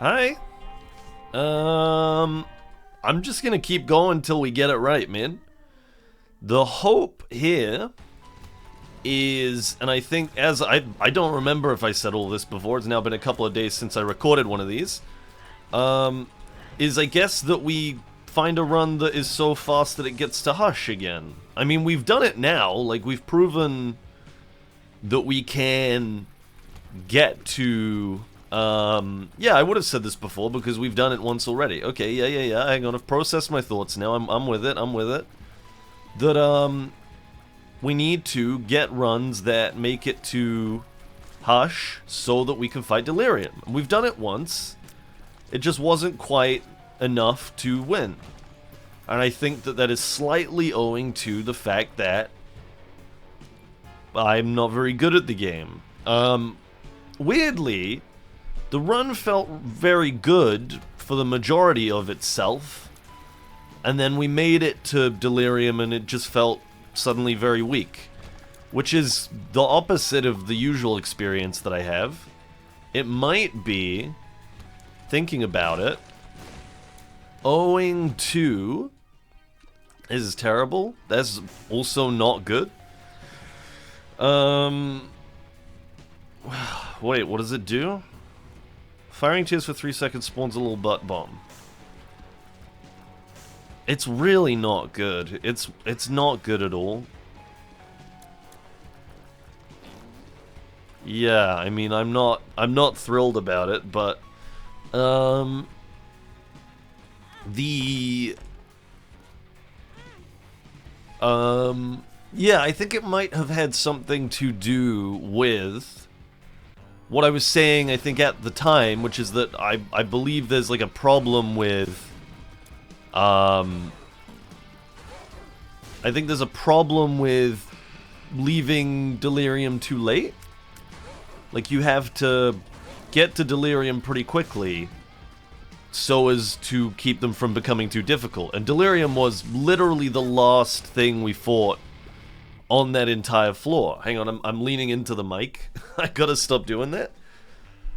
Hi. I'm just gonna keep going till we get it right, man. The hope here is, and I think as I don't remember if I said all this before, it's now been a couple of days since I recorded one of these, is I guess that we find a run that is so fast that it gets to Hush again. I mean, we've done it now, like we've proven that we can get to, yeah, I would have said this before because we've done it once already. Okay, yeah, hang on, I've processed my thoughts now, I'm with it, that, we need to get runs that make it to Hush so that we can fight Delirium. We've done it once, it just wasn't quite enough to win. And I think that that is slightly owing to the fact that I'm not very good at the game. Weirdly, the run felt very good for the majority of itself, and then we made it to Delirium and it just felt suddenly very weak, which is the opposite of the usual experience that I have. It might be, thinking about it, owing to... This is terrible. That's also not good. Wait, what does it do? Firing tears for 3 seconds spawns a little butt bomb. It's really not good. It's not good at all. Yeah, I mean, I'm not thrilled about it, but yeah, I think it might have had something to do with what I was saying, I think, at the time, which is that I believe there's, like, a problem with, I think there's a problem with leaving Delirium too late. Like, you have to get to Delirium pretty quickly so as to keep them from becoming too difficult. And Delirium was literally the last thing we fought on that entire floor. Hang on, I'm leaning into the mic. I gotta stop doing that.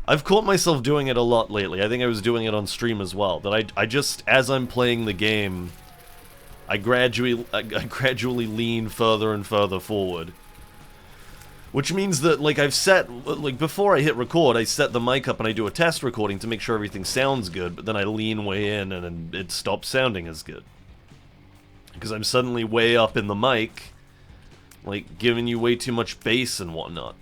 I've caught myself doing it a lot lately. I think I was doing it on stream as well. That I just, as I'm playing the game, I gradually lean further and further forward. Which means that, like, I've set, like, before I hit record, I set the mic up and I do a test recording to make sure everything sounds good, but then I lean way in and then it stops sounding as good. Because I'm suddenly way up in the mic, like, giving you way too much bass and whatnot.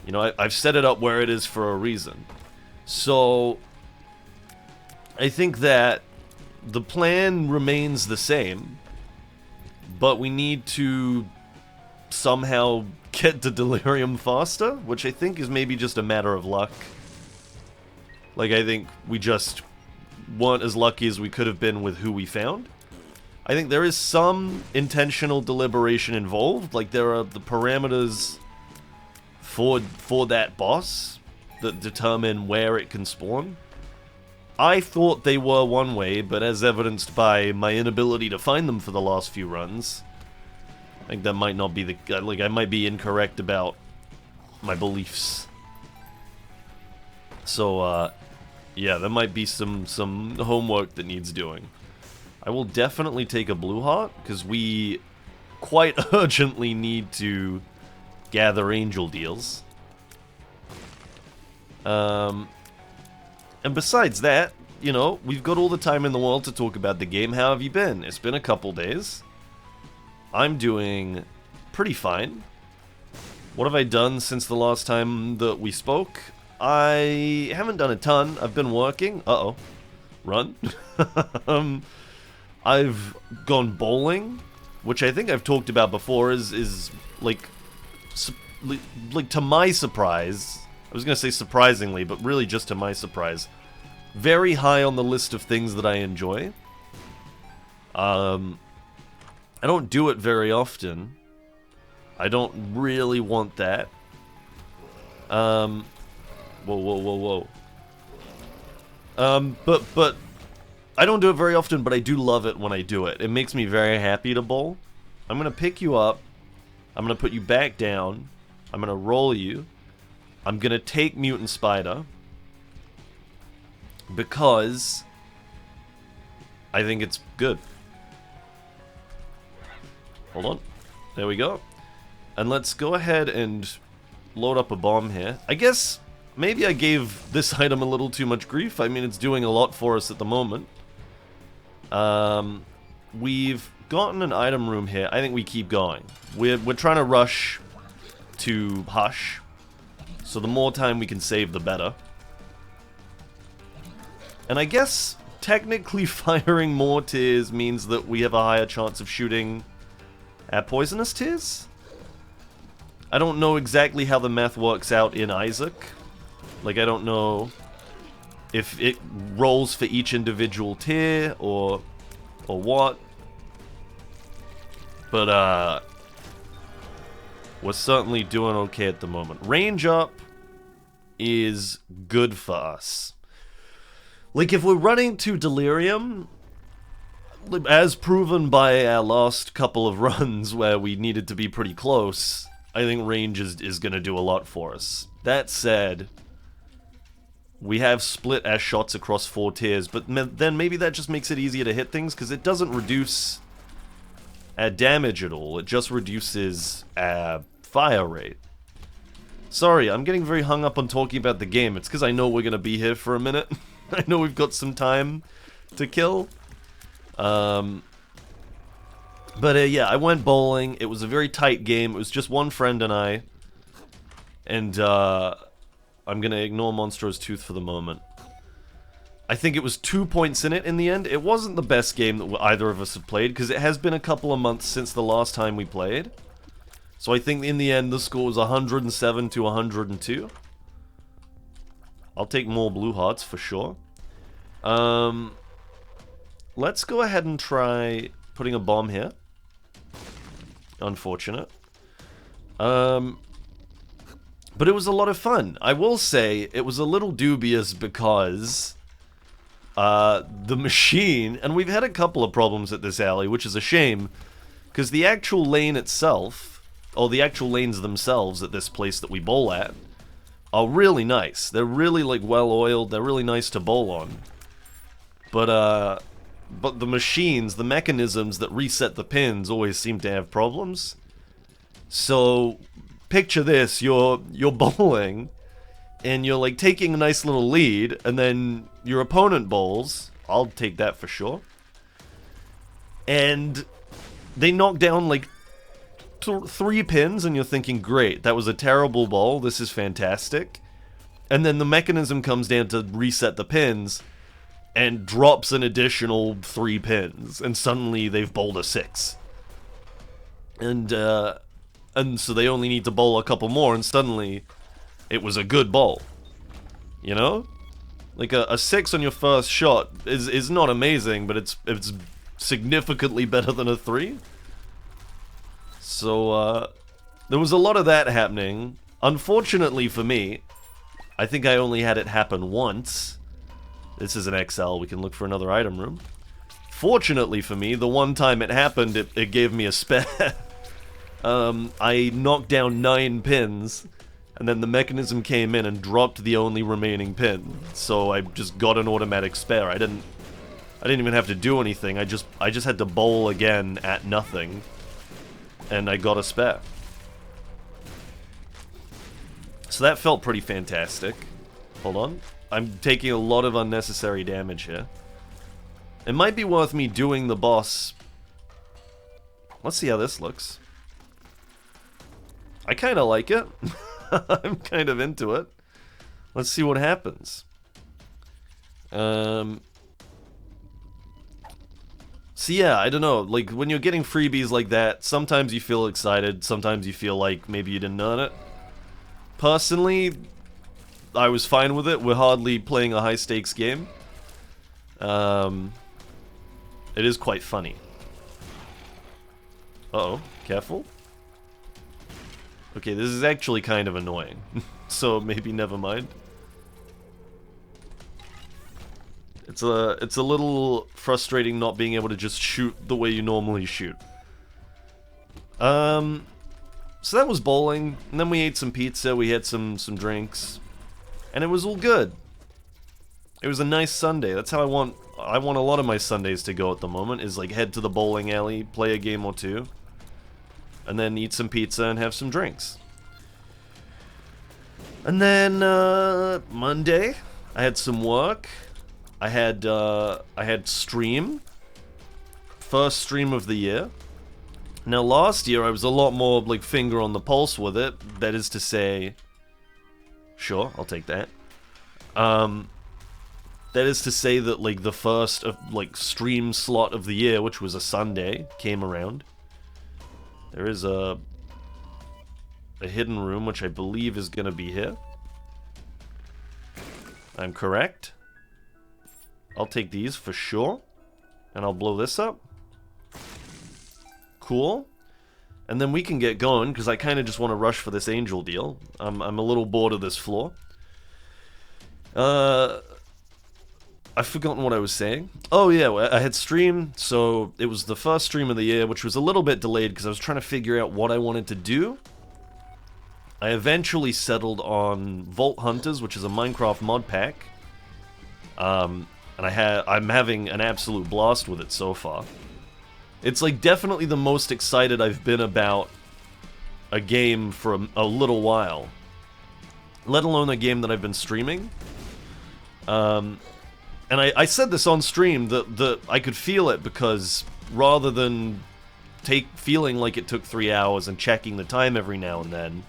You know, I've set it up where it is for a reason. So, I think that the plan remains the same, but we need to somehow get to Delirium faster, which I think is maybe just a matter of luck. Like, I think we just weren't as lucky as we could have been with who we found. I think there is some intentional deliberation involved, like there are the parameters for that boss that determine where it can spawn. I thought they were one way, but as evidenced by my inability to find them for the last few runs, I think that might not be the... like, I might be incorrect about my beliefs. So, yeah, there might be some homework that needs doing. I will definitely take a blue heart, because we quite urgently need to gather angel deals. And besides that, you know, we've got all the time in the world to talk about the game. How have you been? It's been a couple days. I'm doing pretty fine. What have I done since the last time that we spoke? I haven't done a ton. I've been working. Uh-oh. Run. I've gone bowling, which I think I've talked about before, is like to my surprise, I was going to say surprisingly, but really just to my surprise, very high on the list of things that I enjoy. I don't do it very often. I don't really want that. Whoa. But I don't do it very often, but I do love it when I do it. It makes me very happy to bowl. I'm gonna pick you up. I'm gonna put you back down. I'm gonna roll you. I'm gonna take Mutant Spider. because I think it's good. Hold on. There we go. And let's go ahead and load up a bomb here. I guess maybe I gave this item a little too much grief. I mean, it's doing a lot for us at the moment. We've gotten an item room here. I think we keep going. We're trying to rush to Hush. So the more time we can save, the better. And I guess technically firing more tears means that we have a higher chance of shooting at poisonous tears? I don't know exactly how the math works out in Isaac. Like, I don't know if it rolls for each individual tier or what. But, we're certainly doing okay at the moment. Range up is good for us. Like, if we're running to Delirium, as proven by our last couple of runs where we needed to be pretty close, I think range is going to do a lot for us. That said, we have split our shots across 4 tiers, but then maybe that just makes it easier to hit things, because it doesn't reduce our damage at all. It just reduces our fire rate. Sorry, I'm getting very hung up on talking about the game. It's because I know we're going to be here for a minute. I know we've got some time to kill. But yeah, I went bowling. It was a very tight game. It was just one friend and I. And I'm going to ignore Monstro's Tooth for the moment. I think it was 2 points in it in the end. It wasn't the best game that either of us have played, because it has been a couple of months since the last time we played. So I think in the end the score was 107 to 102. I'll take more blue hearts for sure. Let's go ahead and try putting a bomb here. Unfortunate. But it was a lot of fun. I will say it was a little dubious because the machine, and we've had a couple of problems at this alley, which is a shame, because the actual lane itself, or the actual lanes themselves at this place that we bowl at, are really nice. They're really, like, well-oiled. They're really nice to bowl on. But the machines, the mechanisms that reset the pins always seem to have problems. So, picture this. You're bowling, and you're, like, taking a nice little lead, and then your opponent bowls. I'll take that for sure. And they knock down, like, 3 pins, and you're thinking, great, that was a terrible bowl, this is fantastic. And then the mechanism comes down to reset the pins, and drops an additional 3 pins, and suddenly they've bowled a 6. And so they only need to bowl a couple more, and suddenly it was a good bowl. You know? Like, a 6 on your first shot is not amazing, but it's significantly better than a 3. So, there was a lot of that happening. Unfortunately for me, I think I only had it happen once. This is an XL, we can look for another item room. Fortunately for me, the one time it happened, it gave me a spare. I knocked down 9 pins, and then the mechanism came in and dropped the only remaining pin. So I just got an automatic spare. I didn't even have to do anything. I just had to bowl again at nothing, and I got a spare. So that felt pretty fantastic. Hold on. I'm taking a lot of unnecessary damage here. It might be worth me doing the boss. Let's see how this looks. I kind of like it. I'm kind of into it. Let's see what happens. So yeah, I don't know. Like, when you're getting freebies like that, sometimes you feel excited, sometimes you feel like maybe you didn't earn it. Personally, I was fine with it. We're hardly playing a high-stakes game. It is quite funny. Uh-oh. Careful. Okay, this is actually kind of annoying. So maybe never mind. It's a little frustrating not being able to just shoot the way you normally shoot. So that was bowling, and then we ate some pizza, we had some drinks, and it was all good. It was a nice Sunday. That's how I want a lot of my Sundays to go at the moment, is like head to the bowling alley, play a game or two, and then eat some pizza and have some drinks. And then Monday, I had some work. I had stream. First stream of the year. Now last year I was a lot more like finger on the pulse with it. That is to say, sure, I'll take that. That is to say that like the first like stream slot of the year, which was a Sunday, came around. There is a hidden room, which I believe is gonna be here. I'm correct. I'll take these for sure. And I'll blow this up. Cool. And then we can get going, because I kind of just want to rush for this angel deal. I'm a little bored of this floor. I've forgotten what I was saying. Oh yeah, I had stream, so it was the first stream of the year, which was a little bit delayed because I was trying to figure out what I wanted to do. I eventually settled on Vault Hunters, which is a Minecraft mod pack. And I'm having an absolute blast with it so far. It's like definitely the most excited I've been about a game for a little while. Let alone a game that I've been streaming. And I said this on stream, that I could feel it, because rather than feeling like it took 3 hours and checking the time every now and then,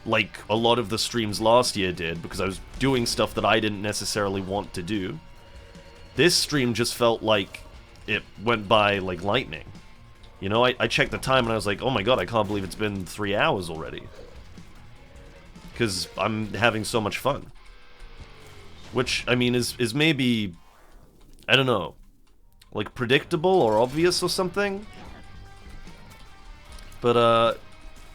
like a lot of the streams last year did, because I was doing stuff that I didn't necessarily want to do, this stream just felt like it went by like lightning. You know, I checked the time and I was like, oh my god, I can't believe it's been 3 hours already. Because I'm having so much fun. Which, I mean, is maybe, I don't know, like predictable or obvious or something. But,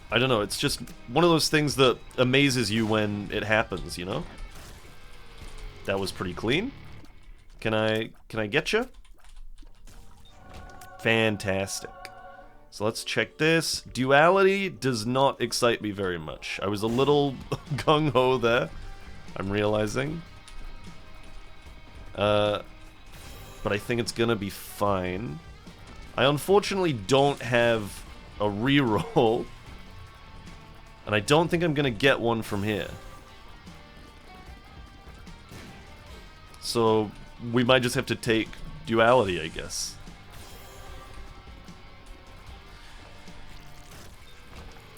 I don't know, it's just one of those things that amazes you when it happens, you know? That was pretty clean. Can I get you? Fantastic. So let's check this. Duality does not excite me very much. I was a little gung-ho there, I'm realizing. But I think it's gonna be fine. I unfortunately don't have a reroll. And I don't think I'm gonna get one from here. So we might just have to take Duality, I guess.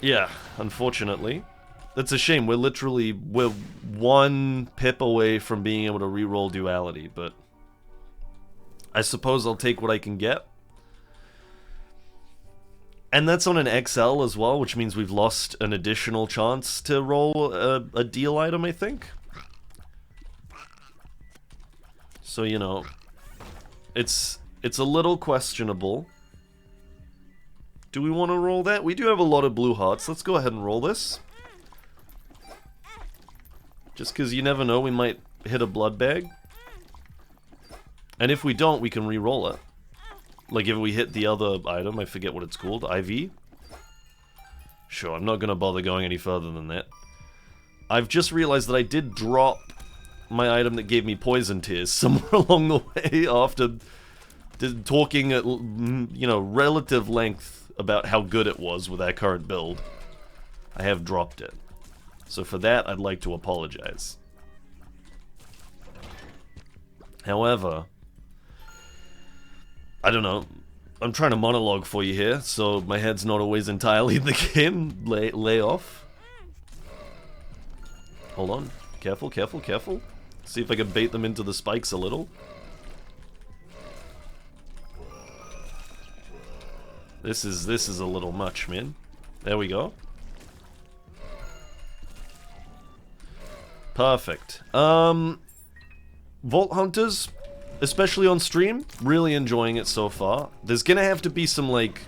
Yeah, unfortunately. That's a shame. We're one pip away from being able to reroll Duality, but I suppose I'll take what I can get. And that's on an XL as well, which means we've lost an additional chance to roll a deal item, I think. So, you know, it's a little questionable. Do we want to roll that? We do have a lot of blue hearts. Let's go ahead and roll this. Just because you never know, we might hit a blood bag. And if we don't, we can re-roll it. Like if we hit the other item, I forget what it's called, IV? Sure, I'm not going to bother going any further than that. I've just realized that I did drop my item that gave me poison tears somewhere along the way after talking at, you know, relative length about how good it was with our current build. I have dropped it. So for that, I'd like to apologize. However, I don't know. I'm trying to monologue for you here, so my head's not always entirely in the game. Lay off. Hold on. Careful, careful, careful. See if I can bait them into the spikes a little. This is a little much, man. There we go. Perfect. Vault Hunters, especially on stream, really enjoying it so far. There's gonna have to be some, like...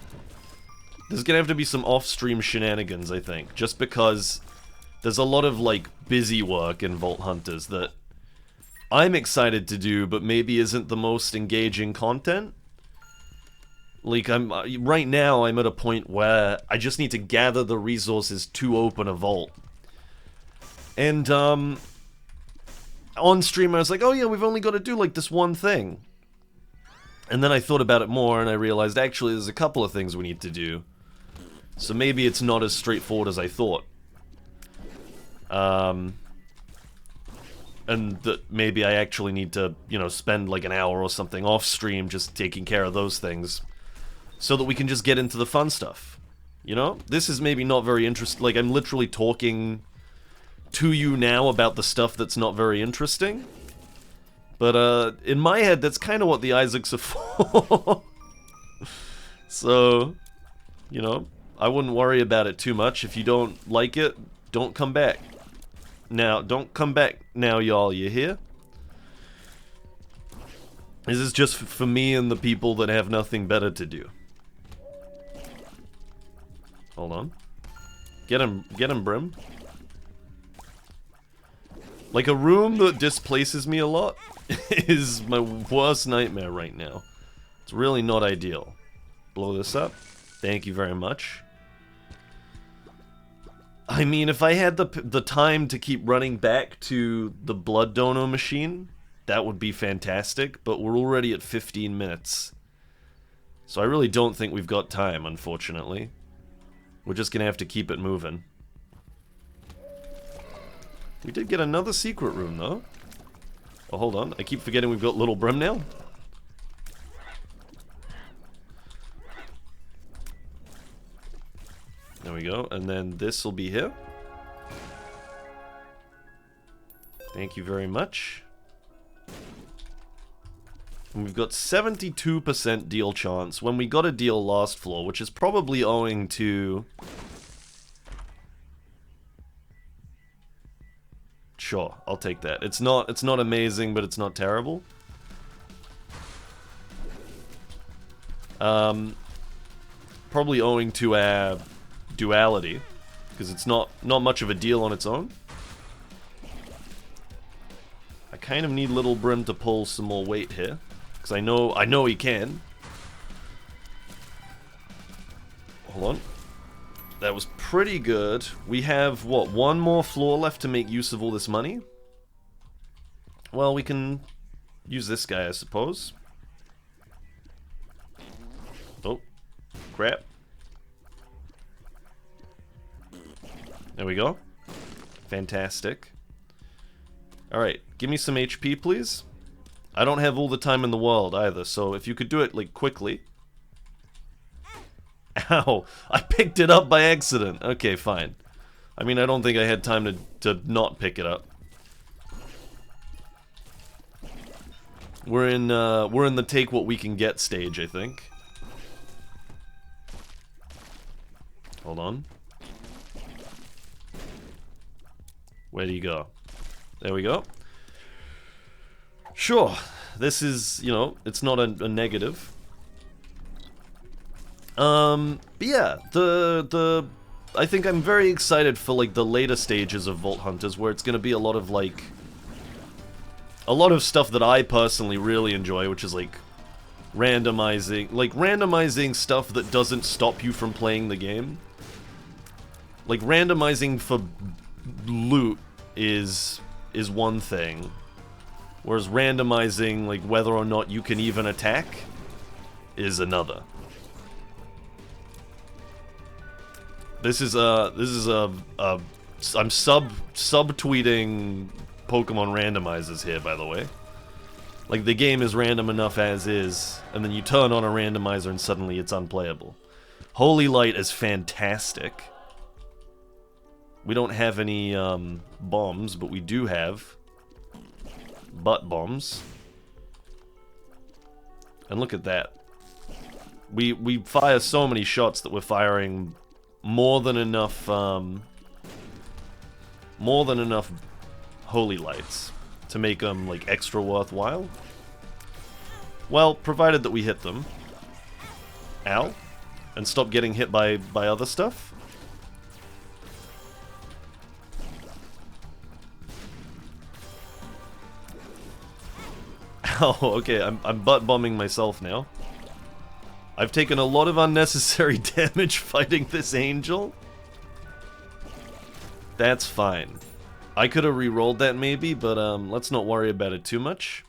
There's gonna have to be some off-stream shenanigans, I think. Just because there's a lot of, like, busy work in Vault Hunters that I'm excited to do, but maybe isn't the most engaging content. Like, right now, I'm at a point where I just need to gather the resources to open a vault. And, on stream I was like, oh yeah, we've only got to do like this one thing. And then I thought about it more and I realized actually there's a couple of things we need to do. So maybe it's not as straightforward as I thought. And that maybe I actually need to, you know, spend like an hour or something off stream just taking care of those things. So that we can just get into the fun stuff. You know? This is maybe not very interesting. Like, I'm literally talking to you now about the stuff that's not very interesting. But, in my head, that's kind of what the Isaacs are for. So, you know, I wouldn't worry about it too much. If you don't like it, don't come back. Now, don't come back now, y'all. You hear? This is just for me and the people that have nothing better to do. Hold on. Get him, Brim. Like, a room that displaces me a lot is my worst nightmare right now. It's really not ideal. Blow this up. Thank you very much. I mean, if I had the time to keep running back to the blood donor machine, that would be fantastic, but we're already at 15 minutes. So I really don't think we've got time, unfortunately. We're just gonna have to keep it moving. We did get another secret room, though. Oh, hold on. I keep forgetting we've got Little Brim now. There we go. And then this will be here. Thank you very much. And we've got 72% deal chance when we got a deal last floor, which is probably owing to... Sure, I'll take that. It's not amazing, but it's not terrible. Probably owing to our duality, because it's not much of a deal on its own. I kind of need Little Brim to pull some more weight here, because I know he can. Hold on. That was pretty good. We have, what, one more floor left to make use of all this money? Well, we can use this guy, I suppose. Oh, crap. There we go. Fantastic. Alright, give me some HP, please. I don't have all the time in the world, either, so if you could do it, like, quickly. Ow! I picked it up by accident. Okay, fine. I mean, I don't think I had time to not pick it up. We're in the take what we can get stage, I think. Hold on. Where do you go? There we go. Sure. This is, you know, it's not a negative. But yeah, I think I'm very excited for, like, the later stages of Vault Hunters, where it's gonna be a lot of, like, a lot of stuff that I personally really enjoy, which is, like, randomizing stuff that doesn't stop you from playing the game. Like, randomizing for loot is one thing, whereas randomizing, like, whether or not you can even attack is another. This is I'm subtweeting Pokemon randomizers here, by the way. Like, the game is random enough as is, and then you turn on a randomizer and suddenly it's unplayable. Holy Light is fantastic. We don't have any bombs, but we do have butt bombs. And look at that. We fire so many shots that we're firing more than enough Holy Lights to make them, like, extra worthwhile. Well, provided that we hit them. Ow. And stop getting hit by other stuff. Oh, okay, I'm butt-bombing myself now. I've taken a lot of unnecessary damage fighting this angel. That's fine. I could have re-rolled that maybe, but let's not worry about it too much.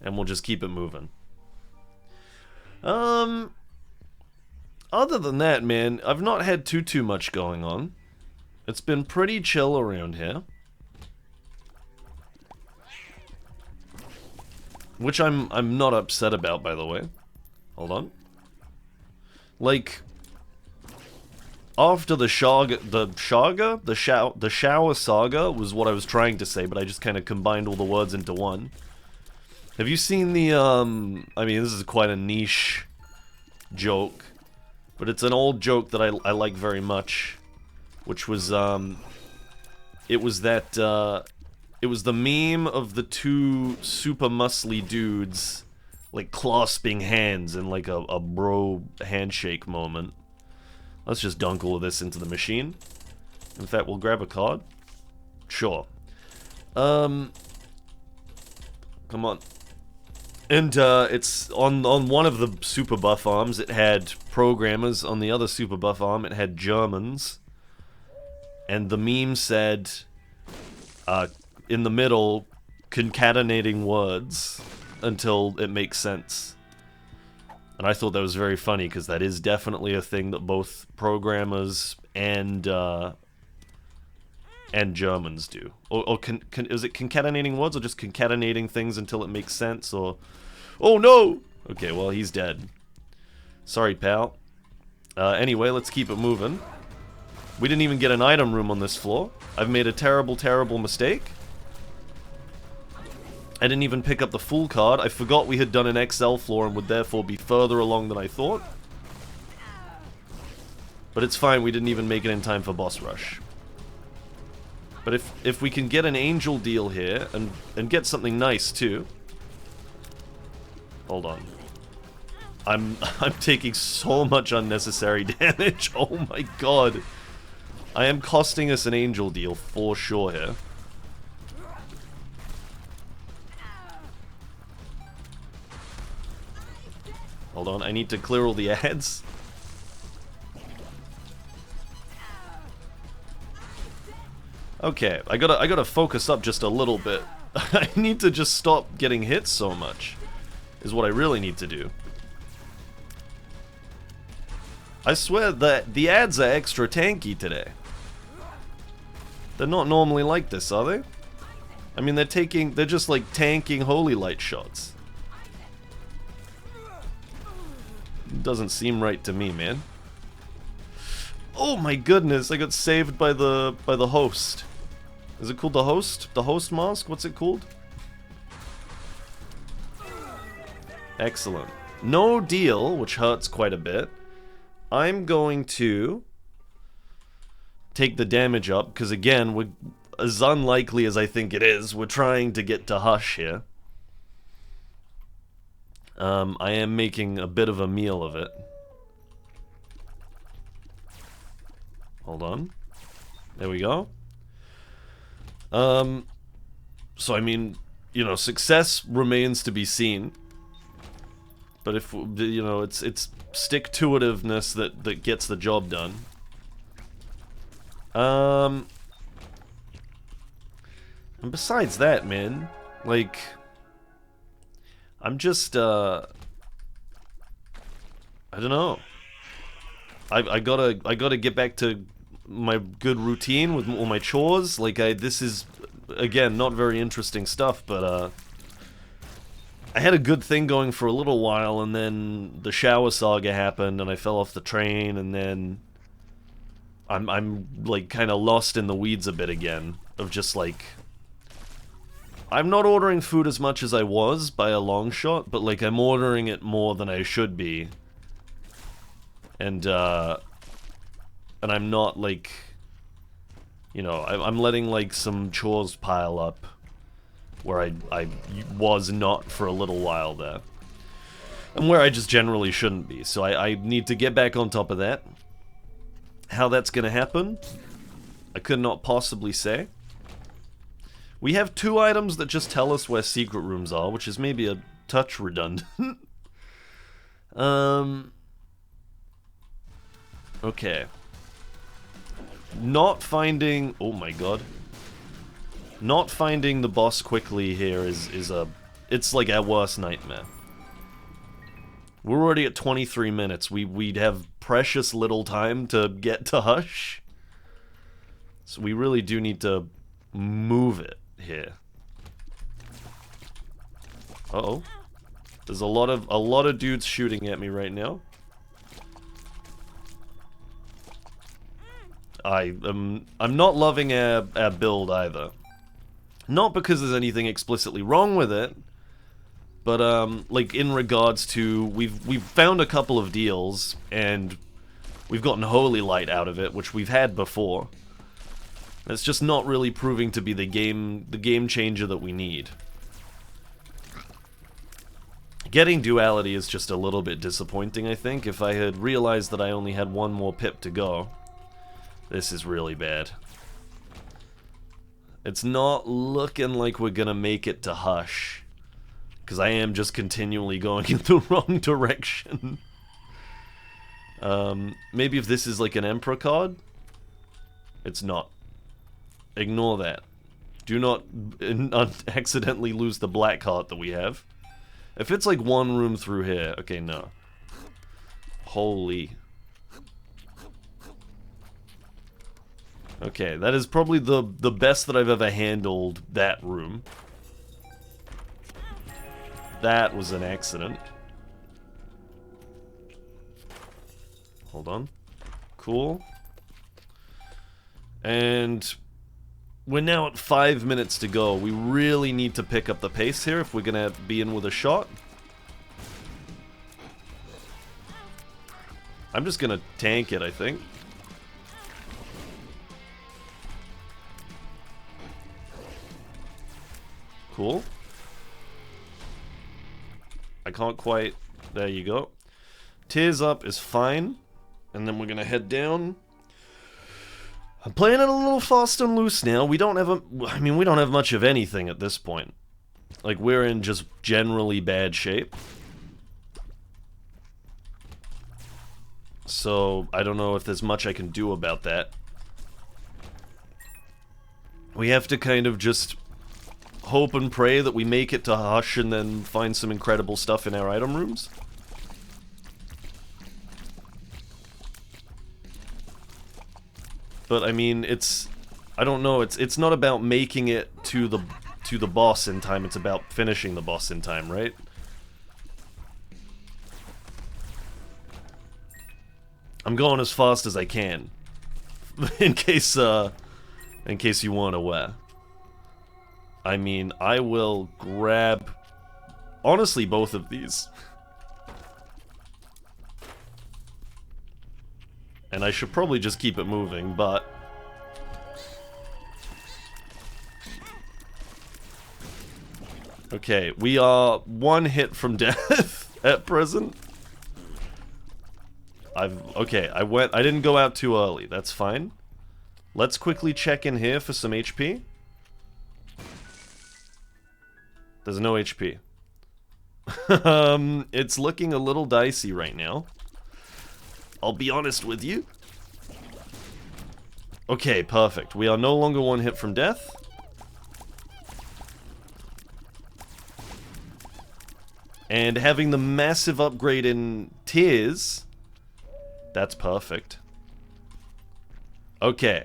And we'll just keep it moving. Other than that, man, I've not had too much going on. It's been pretty chill around here. Which I'm not upset about, by the way. Hold on. Like, after the shower saga was what I was trying to say, but I just kind of combined all the words into one. Have you seen the, I mean, this is quite a niche joke, but it's an old joke that I like very much, which was, it was that, it was the meme of the two super muscly dudes, like, clasping hands in, like, a bro handshake moment. Let's just dunk all of this into the machine. In fact, we'll grab a card. Sure. Come on. And, it's on one of the super buff arms, it had programmers. On the other super buff arm, it had Germans. And the meme said, in the middle, concatenating words until it makes sense. And I thought that was very funny, because that is definitely a thing that both programmers and Germans do. Or is it concatenating words, or just concatenating things until it makes sense, or... Oh no! Okay, well, he's dead. Sorry, pal. Anyway, let's keep it moving. We didn't even get an item room on this floor. I've made a terrible, terrible mistake. I didn't even pick up the full card. I forgot we had done an XL floor and would therefore be further along than I thought. But it's fine, we didn't even make it in time for boss rush. But if we can get an angel deal here, and get something nice too... Hold on. I'm taking so much unnecessary damage. Oh my god. I am costing us an angel deal for sure here. Hold on, I need to clear all the ads. Okay, I gotta focus up just a little bit. I need to just stop getting hit so much, is what I really need to do. I swear that the ads are extra tanky today. They're not normally like this, are they? I mean, they're just like tanking holy light shots. Doesn't seem right to me, man. Oh my goodness, I got saved by the host. Is it called the host? The host mask? What's it called? Excellent. No deal, which hurts quite a bit. I'm going to take the damage up, because again, we're as unlikely as I think it is, we're trying to get to Hush here. I am making a bit of a meal of it. Hold on. There we go. So I mean, you know, success remains to be seen. But if, you know, it's stick-to-itiveness that gets the job done. And besides that, man, like, I'm just, I don't know. I gotta get back to my good routine with all my chores. Like, this is, again, not very interesting stuff, but, I had a good thing going for a little while, and then the shower saga happened, and I fell off the train, and then I'm like, kind of lost in the weeds a bit again, of just, like, I'm not ordering food as much as I was, by a long shot, but, like, I'm ordering it more than I should be. And I'm not, like, you know, I'm letting, like, some chores pile up where I was not for a little while there. And where I just generally shouldn't be. So I need to get back on top of that. How that's gonna happen, I could not possibly say. We have 2 items that just tell us where secret rooms are, which is maybe a touch redundant. Okay. Not finding... Oh my god. Not finding the boss quickly here is a... It's like our worst nightmare. We're already at 23 minutes. We'd have precious little time to get to Hush. So we really do need to move it here. Uh-oh. There's a lot of dudes shooting at me right now. I'm not loving our build either. Not because there's anything explicitly wrong with it, but like in regards to we've found a couple of deals and we've gotten Holy Light out of it, which we've had before. It's just not really proving to be the game changer that we need. Getting Duality is just a little bit disappointing, I think. If I had realized that I only had one more pip to go. This is really bad. It's not looking like we're gonna make it to Hush. Because I am just continually going in the wrong direction. Maybe if this is like an Emperor card? It's not. Ignore that. Do not accidentally lose the black heart that we have. If it's like one room through here, okay, no. Holy. Okay, that is probably the best that I've ever handled that room. That was an accident. Hold on. Cool. And we're now at 5 minutes to go. We really need to pick up the pace here if we're gonna be in with a shot. I'm just gonna tank it, I think. Cool. I can't quite... There you go. Tears up is fine. And then we're gonna head down. I'm playing it a little fast and loose now. We don't have we don't have much of anything at this point. Like, we're in just generally bad shape. So, I don't know if there's much I can do about that. We have to kind of just hope and pray that we make it to Hush and then find some incredible stuff in our item rooms. But I mean, I don't know, it's not about making it to the boss in time, it's about finishing the boss in time, right? I'm going as fast as I can. in case you weren't aware. I mean, I will grab, honestly, both of these. And I should probably just keep it moving, but... Okay, we are one hit from death at present. I didn't go out too early, that's fine. Let's quickly check in here for some HP. There's no HP. It's looking a little dicey right now. I'll be honest with you. Okay, perfect. We are no longer one hit from death. And having the massive upgrade in Tears, that's perfect. Okay.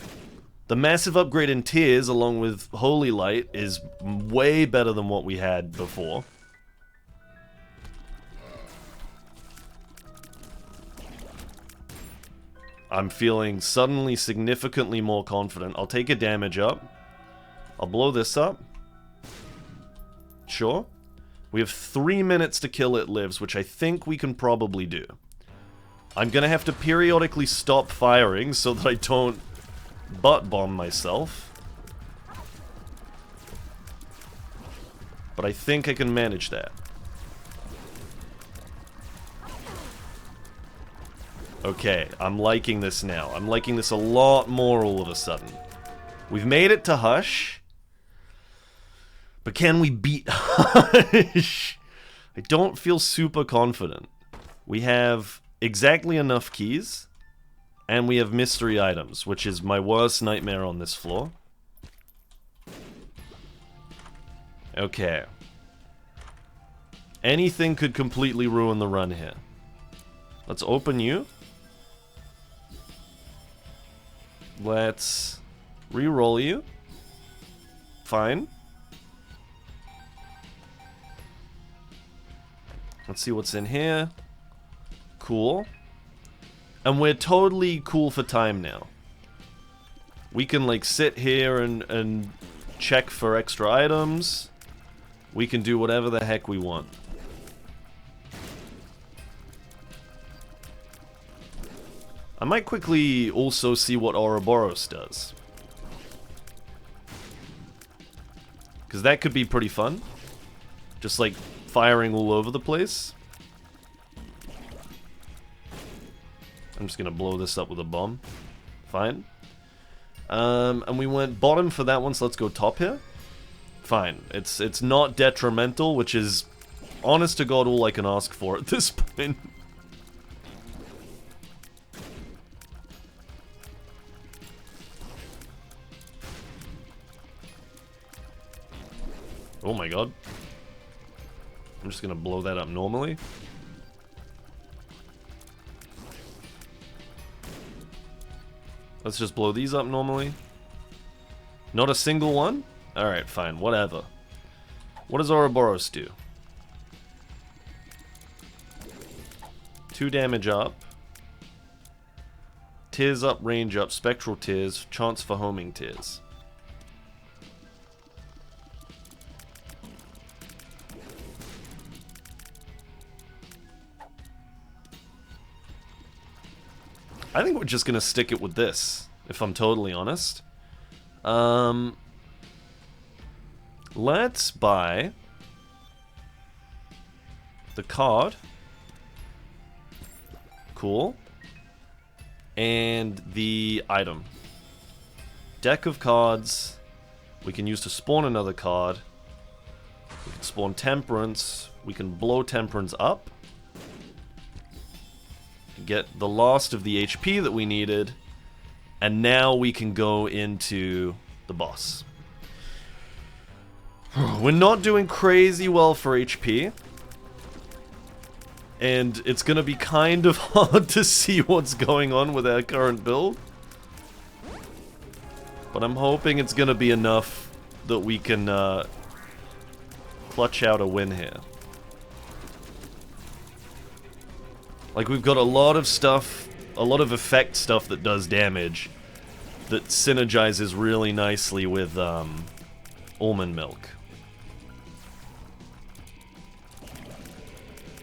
The massive upgrade in Tears, along with Holy Light, is way better than what we had before. I'm feeling suddenly significantly more confident. I'll take a damage up. I'll blow this up. Sure. We have 3 minutes to kill It Lives, which I think we can probably do. I'm gonna have to periodically stop firing so that I don't butt bomb myself. But I think I can manage that. Okay, I'm liking this now. I'm liking this a lot more all of a sudden. We've made it to Hush. But can we beat Hush? I don't feel super confident. We have exactly enough keys. And we have mystery items, which is my worst nightmare on this floor. Okay. Anything could completely ruin the run here. Let's open you. Let's re-roll you. Fine. Let's see what's in here. Cool. And we're totally cool for time now. We can, like, sit here and check for extra items. We can do whatever the heck we want. I might quickly also see what Ouroboros does. Because that could be pretty fun. Just, like, firing all over the place. I'm just gonna blow this up with a bomb. Fine. And we went bottom for that one, so let's go top here. Fine. It's not detrimental, which is, honest to God, all I can ask for at this point. Oh my god. I'm just gonna blow that up normally. Let's just blow these up normally. Not a single one? Alright, fine, whatever. What does Ouroboros do? 2 damage up. Tears up, range up, spectral tears, chance for homing tears. I think we're just gonna stick it with this, if I'm totally honest. Let's buy the card. Cool. And the item. Deck of cards. We can use to spawn another card. We can spawn Temperance. We can blow Temperance up. Get the last of the HP that we needed, and now we can go into the boss. We're not doing crazy well for HP, and it's gonna be kind of hard to see what's going on with our current build, but I'm hoping it's gonna be enough that we can clutch out a win here. Like, we've got a lot of stuff, a lot of effect stuff that does damage, that synergizes really nicely with, almond milk.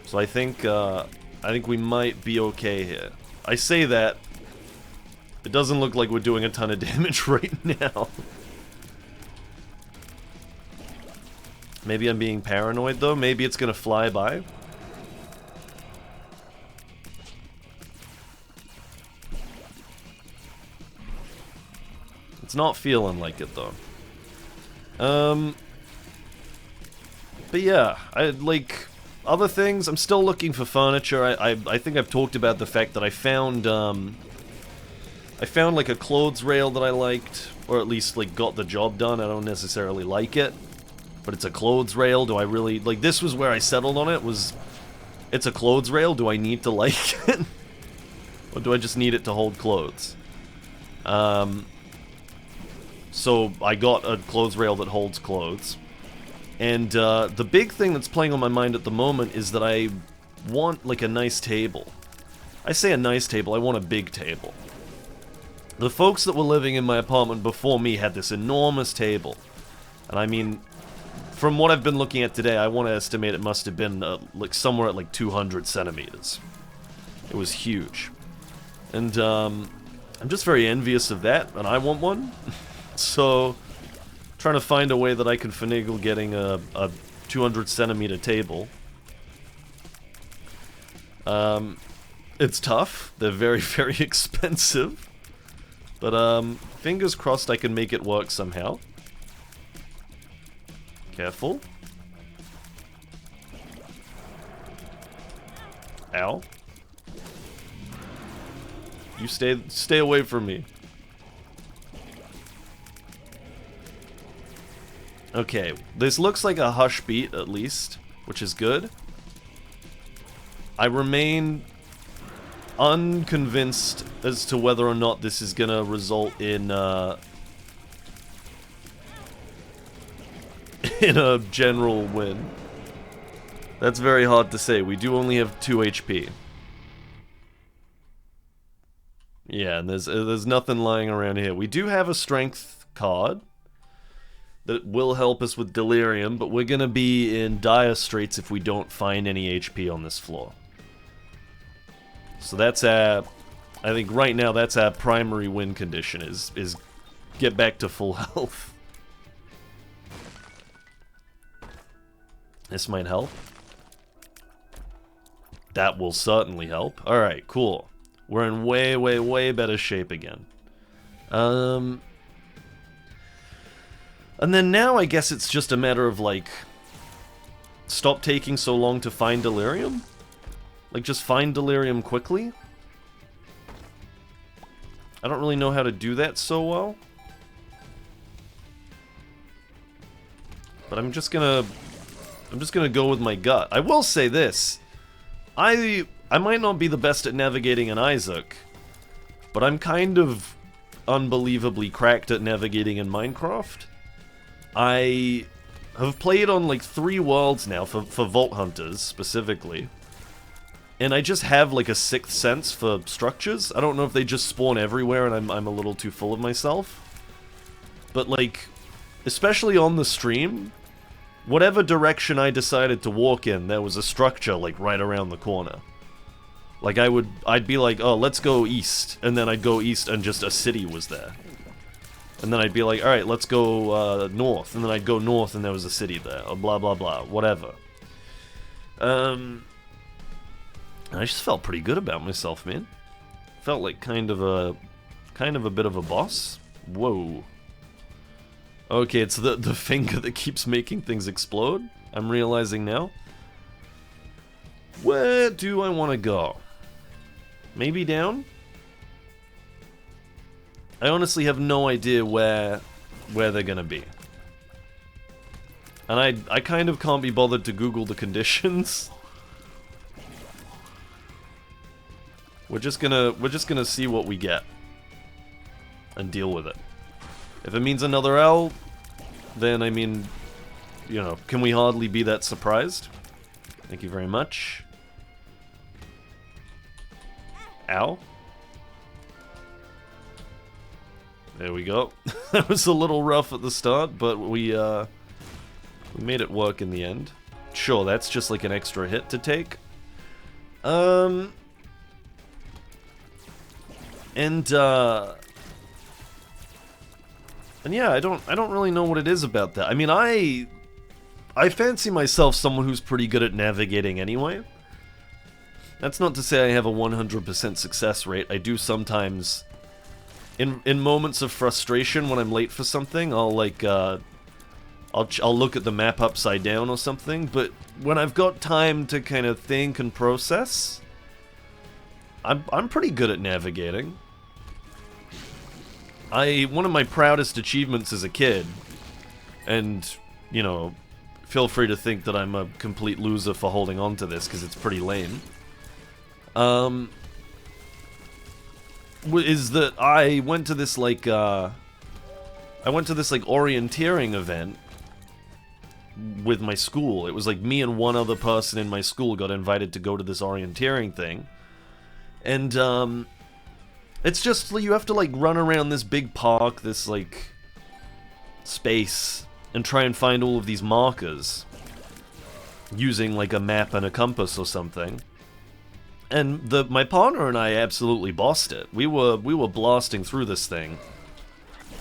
So I think we might be okay here. I say that, it doesn't look like we're doing a ton of damage right now. Maybe I'm being paranoid, though. Maybe it's gonna fly by. It's not feeling like it, though. But yeah, like, other things, I'm still looking for furniture. I think I've talked about the fact that I found like a clothes rail that I liked, or at least, like, got the job done. I don't necessarily like it, but it's a clothes rail. Do I really, like, this was where I settled on it, was, it's a clothes rail, do I need to like it? Or do I just need it to hold clothes? So I got a clothes rail that holds clothes. And the big thing that's playing on my mind at the moment is that I want, like, a nice table. I say a nice table, I want a big table. The folks that were living in my apartment before me had this enormous table. And I mean, from what I've been looking at today, I want to estimate it must have been like somewhere at like 200 centimeters. It was huge. And I'm just very envious of that, and I want one. So, trying to find a way that I can finagle getting a 200 centimeter table. It's tough. They're very, very expensive. But, fingers crossed I can make it work somehow. Careful. Ow. You stay away from me. Okay, this looks like a hush beat, at least, which is good. I remain unconvinced as to whether or not this is gonna result in, in a general win. That's very hard to say. We do only have 2 HP. Yeah, and there's nothing lying around here. We do have a strength card that will help us with delirium, but we're gonna be in dire straits if we don't find any HP on this floor. So that's I think right now that's our primary win condition, is get back to full health. This might help. That will certainly help. Alright, cool. We're in way, way, way better shape again. And then now I guess it's just a matter of, like, stop taking so long to find delirium? Like, just find delirium quickly? I don't really know how to do that so well. But I'm just gonna go with my gut. I will say this. I might not be the best at navigating an Isaac, but I'm kind of unbelievably cracked at navigating in Minecraft. I have played on like 3 worlds now for Vault Hunters specifically, and I just have like a 6th sense for structures. I don't know if they just spawn everywhere and I'm a little too full of myself, but like, especially on the stream, whatever direction I decided to walk in, there was a structure like right around the corner. Like I'd be like, oh, let's go east, and then I'd go east and just a city was there. And then I'd be like, alright, let's go north, and then I'd go north and there was a city there, or blah blah blah, whatever. I just felt pretty good about myself, man. Felt like kind of a bit of a boss. Whoa. Okay, it's the finger that keeps making things explode. I'm realizing now. Where do I want to go? Maybe down? I honestly have no idea where they're gonna be. And I kind of can't be bothered to Google the conditions. We're just gonna see what we get. And deal with it. If it means another L, then I mean, you know, can we hardly be that surprised? Thank you very much. Ow. There we go. That was a little rough at the start, but we made it work in the end. Sure, that's just like an extra hit to take. And yeah, I don't really know what it is about that. I mean, I fancy myself someone who's pretty good at navigating anyway. That's not to say I have a 100% success rate. I do sometimes, in moments of frustration when I'm late for something, I'll like I'll look at the map upside down or something. But when I've got time to kind of think and process, I'm pretty good at navigating. One of my proudest achievements as a kid, and, you know, feel free to think that I'm a complete loser for holding on to this, because it's pretty lame, is that I went to this, like, orienteering event with my school. It was, like, me and one other person in my school got invited to go to this orienteering thing, and, it's just, you have to, like, run around this big park, this, like, space, and try and find all of these markers using, like, a map and a compass or something. And my partner and I absolutely bossed it. We were blasting through this thing.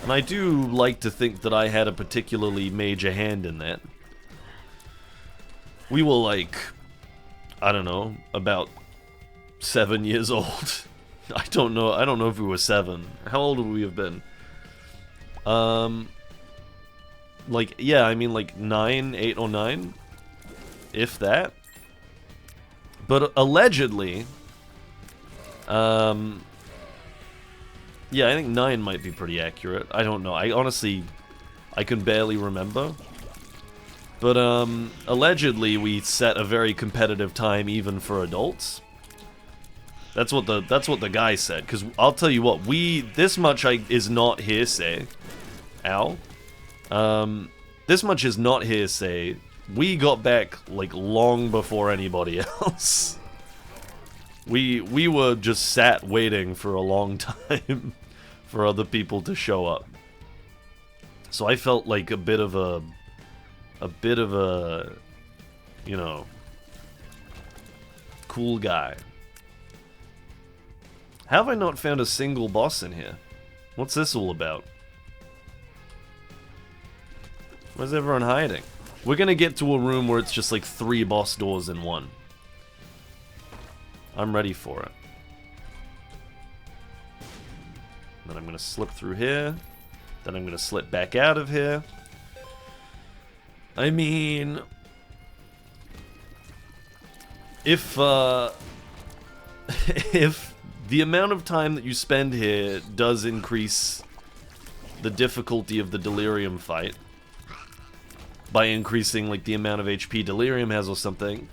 And I do like to think that I had a particularly major hand in that. We were, like, I don't know, about 7 years old. I don't know if we were 7. How old would we have been? Like, yeah, I mean, like 9, 8 or 9, if that. But allegedly, yeah, I think 9 might be pretty accurate. I don't know. I honestly, I can barely remember. But, allegedly we set a very competitive time even for adults. That's what the guy said, because I'll tell you what, this much is not hearsay. Ow. This much is not hearsay. We got back, like, long before anybody else. We were just sat waiting for a long time for other people to show up. So I felt like a bit of a, you know, cool guy. How have I not found a single boss in here? What's this all about? Where's everyone hiding? We're gonna get to a room where it's just like 3 boss doors in one. I'm ready for it. Then I'm gonna slip through here. Then I'm gonna slip back out of here. I mean, if if the amount of time that you spend here does increase the difficulty of the Delirium fight by increasing like the amount of HP Delirium has or something,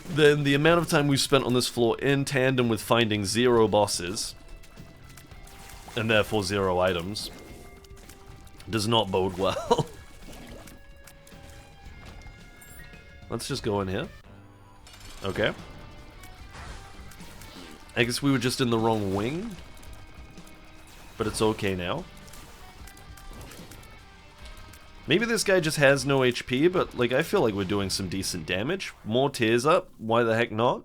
then the amount of time we've spent on this floor in tandem with finding 0 bosses, and therefore 0 items, does not bode well. Let's just go in here. Okay. I guess we were just in the wrong wing, but it's okay now. Maybe this guy just has no HP, but like I feel like we're doing some decent damage. More tears up, why the heck not?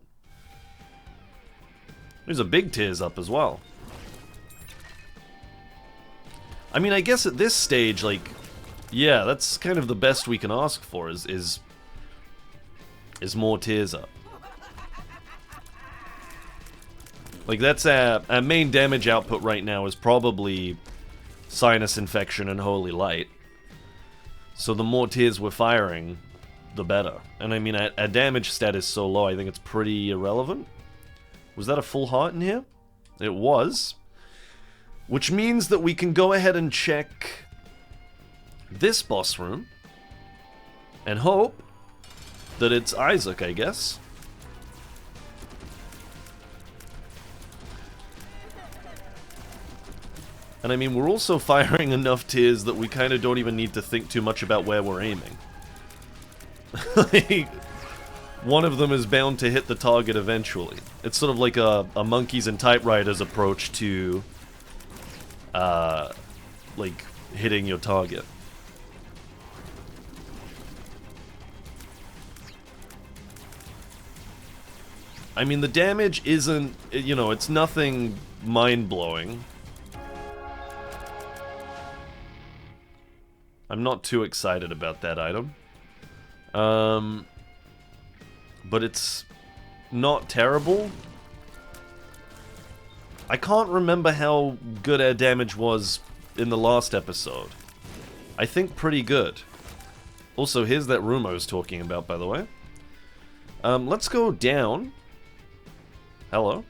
There's a big tears up as well. I mean, I guess at this stage, like, yeah, that's kind of the best we can ask for is more tears up. Like, that's our main damage output right now is probably Sinus Infection and Holy Light. So the more tears we're firing, the better. And I mean, our damage stat is so low, I think it's pretty irrelevant. Was that a full heart in here? It was. Which means that we can go ahead and check this boss room and hope that it's Isaac, I guess. And I mean, we're also firing enough tears that we kind of don't even need to think too much about where we're aiming. Like, one of them is bound to hit the target eventually. It's sort of like a Monkeys and Typewriters approach to, like, hitting your target. I mean, the damage isn't, you know, it's nothing mind-blowing. I'm not too excited about that item. But it's not terrible. I can't remember how good our damage was in the last episode. I think pretty good. Also, here's that room I was talking about, by the way. Let's go down. Hello.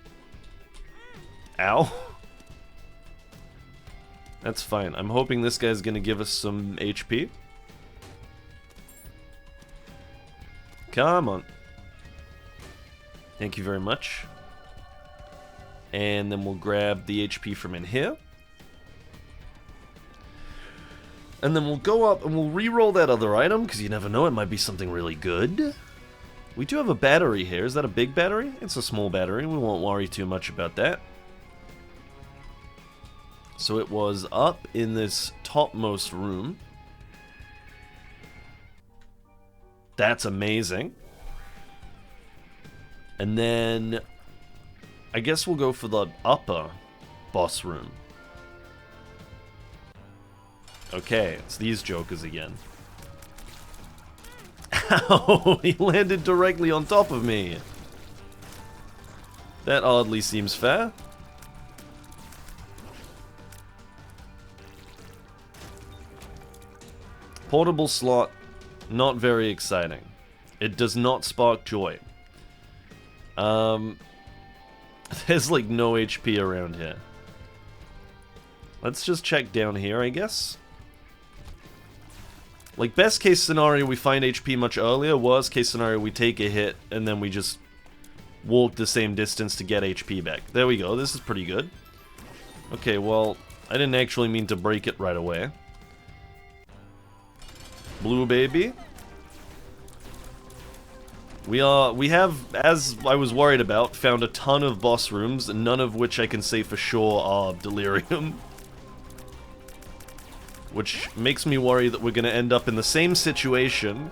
Ow. That's fine. I'm hoping this guy's gonna give us some HP. Come on. Thank you very much. And then we'll grab the HP from in here. And then we'll go up and we'll re-roll that other item, because you never know, it might be something really good. We do have a battery here. Is that a big battery? It's a small battery. We won't worry too much about that. So it was up in this topmost room. That's amazing. And then I guess we'll go for the upper boss room. Okay, it's these jokers again. Ow! He landed directly on top of me. That oddly seems fair. Portable slot, not very exciting. It does not spark joy. There's like no HP around here. Let's just check down here, I guess. Like, best case scenario, we find HP much earlier. Worst case scenario, we take a hit, and then we just walk the same distance to get HP back. There we go, this is pretty good. Okay, well, I didn't actually mean to break it right away. Blue baby. We have, as I was worried about, found a ton of boss rooms, none of which I can say for sure are Delirium. Which makes me worry that we're going to end up in the same situation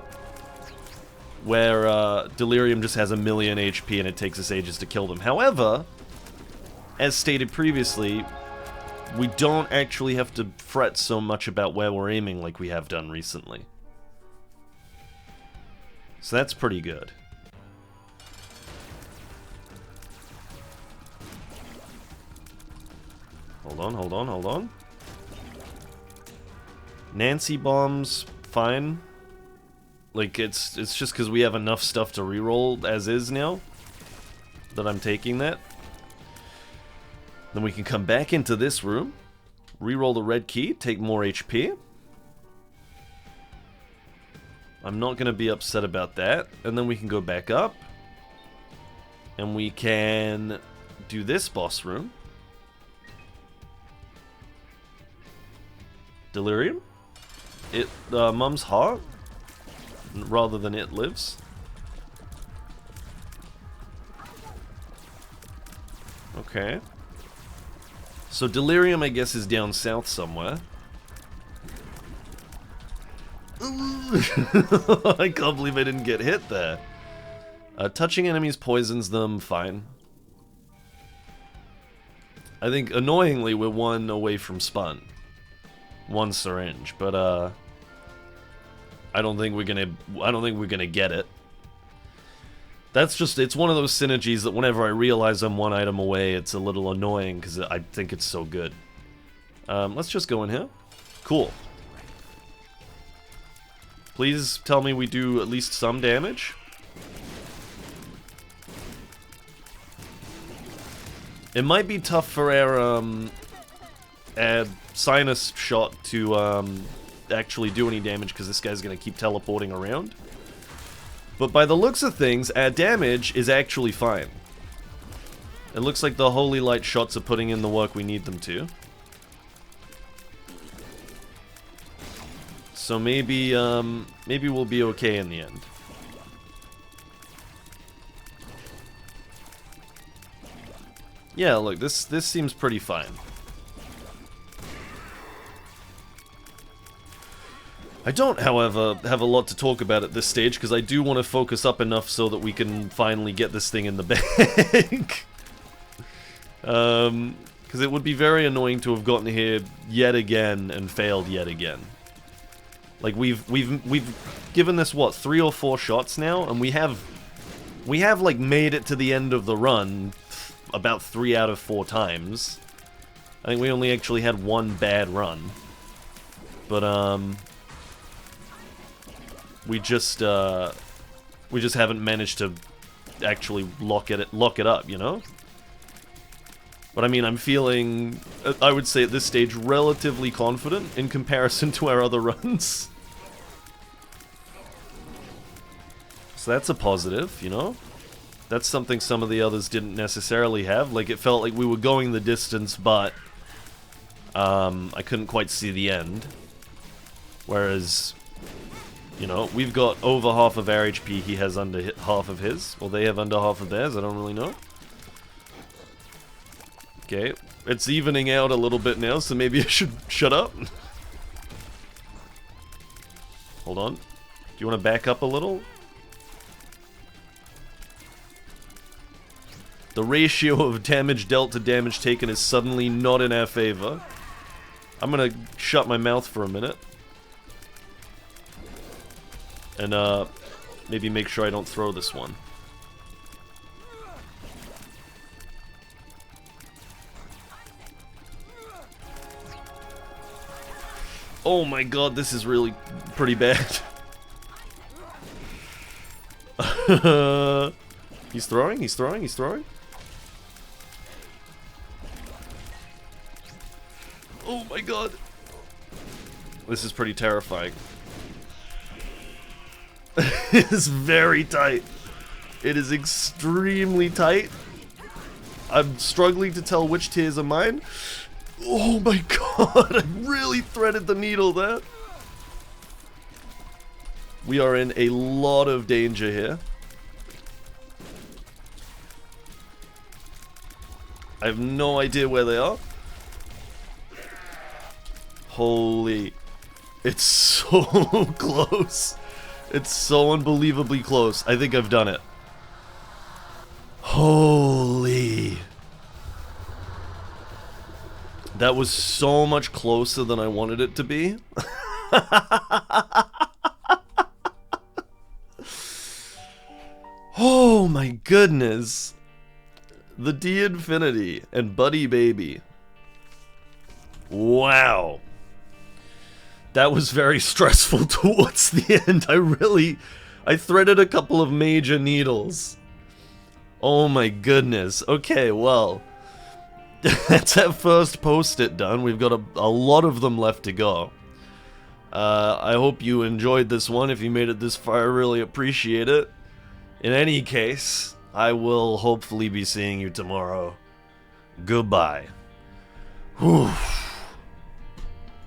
where Delirium just has a million HP and it takes us ages to kill them. However, as stated previously, we don't actually have to fret so much about where we're aiming like we have done recently. So that's pretty good. Hold on, hold on, hold on. Nancy bombs, fine. Like, it's just because we have enough stuff to reroll as is now that I'm taking that. Then we can come back into this room, reroll the red key, take more HP. I'm not going to be upset about that. And then we can go back up. And we can do this boss room. Delirium? It, Mum's Heart? Rather than It Lives. Okay. So Delirium, I guess, is down south somewhere. I can't believe I didn't get hit there. Touching enemies poisons them, fine. I think, annoyingly, we're one away from Spun. One syringe, but, I don't think we're gonna get it. That's just, it's one of those synergies that whenever I realize I'm one item away, it's a little annoying, because I think it's so good. Let's just go in here. Cool. Please tell me we do at least some damage. It might be tough for our sinus shot to actually do any damage because this guy's going to keep teleporting around. But by the looks of things, our damage is actually fine. It looks like the Holy Light shots are putting in the work we need them to. So maybe, maybe we'll be okay in the end. Yeah, look, this seems pretty fine. I don't, however, have a lot to talk about at this stage, because I do want to focus up enough so that we can finally get this thing in the bank. Because it would be very annoying to have gotten here yet again and failed yet again. Like, we've given this, what, 3 or 4 shots now, and we have, like, made it to the end of the run about 3 out of 4 times. I think we only actually had 1 bad run. But, we just haven't managed to actually lock it up, you know? But I mean, I'm feeling, I would say at this stage, relatively confident in comparison to our other runs. So that's a positive, you know? That's something some of the others didn't necessarily have. Like, it felt like we were going the distance, but I couldn't quite see the end. Whereas, you know, we've got over half of our HP, he has under half of his. Or they have under half of theirs, I don't really know. Okay, it's evening out a little bit now, so maybe I should shut up. Hold on. Do you want to back up a little? The ratio of damage dealt to damage taken is suddenly not in our favor. I'm gonna shut my mouth for a minute. And, maybe make sure I don't throw this one. Oh my god, this is really pretty bad. He's throwing, he's throwing, he's throwing. Oh my god. This is pretty terrifying. It is very tight. It is extremely tight. I'm struggling to tell which tears are mine. Oh my god, I really threaded the needle there. We are in a lot of danger here. I have no idea where they are. Holy. It's so close. It's so unbelievably close. I think I've done it. Holy. That was so much closer than I wanted it to be. Oh my goodness. The D-Infinity and Buddy Baby. Wow. That was very stressful towards the end. I threaded a couple of major needles. Oh my goodness. Okay, well. That's that first post-it done. We've got a lot of them left to go. I hope you enjoyed this one. If you made it this far, I really appreciate it. In any case, I will hopefully be seeing you tomorrow. Goodbye. Whew.